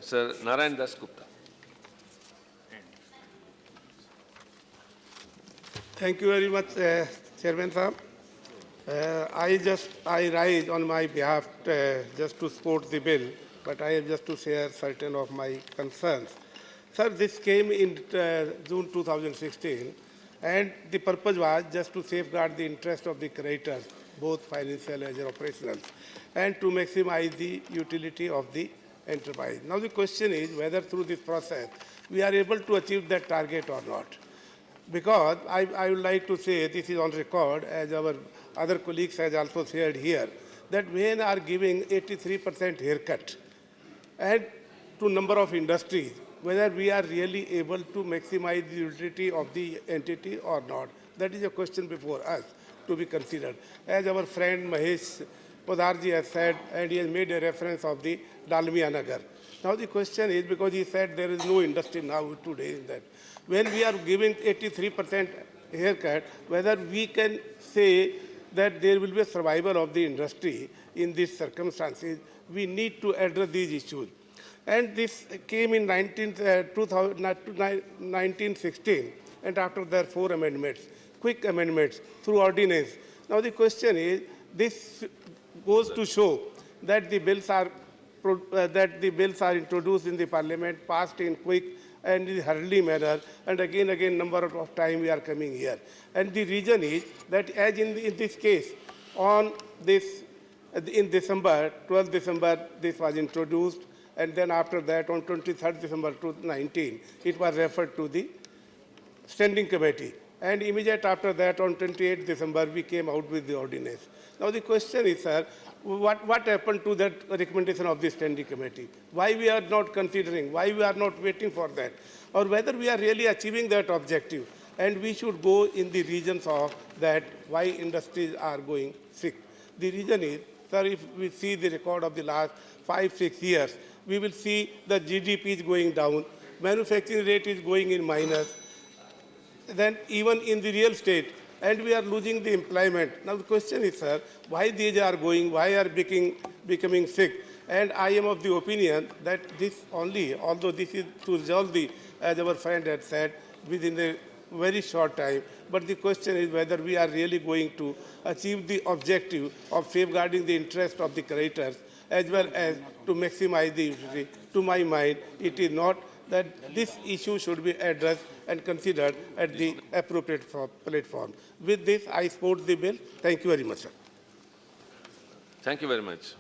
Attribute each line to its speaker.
Speaker 1: Sir Narayan Das Gupta.
Speaker 2: Thank you very much, Chairman Saab. I rise on my behalf just to support the bill, but I have just to share certain of my concerns. Sir, this came in June 2016, and the purpose was just to safeguard the interest of the creditors, both financial as operational, and to maximize the utility of the enterprise. Now the question is whether through this process we are able to achieve that target or not. Because I would like to say, this is on record, as our other colleagues has also shared here, that when are giving 83% haircut and to number of industries, whether we are really able to maximize the utility of the entity or not. That is a question before us to be considered. As our friend Mahesh Podarji has said, and he has made a reference of the Dalmia Nagar. Now the question is, because he said there is no industry now today in that, when we are giving 83% haircut, whether we can say that there will be a survival of the industry in these circumstances, we need to address these issues. And this came in 1916, and after there 4 amendments, quick amendments through ordinance. Now the question is, this goes to show that the bills are introduced in the parliament, passed in quick and in hurriedly manner, and again number of time we are coming here. And the reason is that as in this case, on this, in December, 12th December, this was introduced, and then after that on 23rd December 2019, it was referred to the standing committee. And immediate after that, on 28th December, we came out with the ordinance. Now the question is, sir, what happened to that recommendation of the standing committee? Why we are not considering? Why we are not waiting for that? Or whether we are really achieving that objective? And we should go in the regions of that why industries are going sick. The reason is, sir, if we see the record of the last 5-6 years, we will see the GDP is going down, manufacturing rate is going in minus, then even in the real estate, and we are losing the employment. Now the question is, sir, why these are going, why are becoming sick? And I am of the opinion that this only, although this is to resolve the, as our friend had said, within a very short time, but the question is whether we are really going to achieve the objective of safeguarding the interest of the creditors as well as to maximize the utility. To my mind, it is not that this issue should be addressed and considered at the appropriate platform. With this, I support the bill. Thank you very much, sir.
Speaker 1: Thank you very much.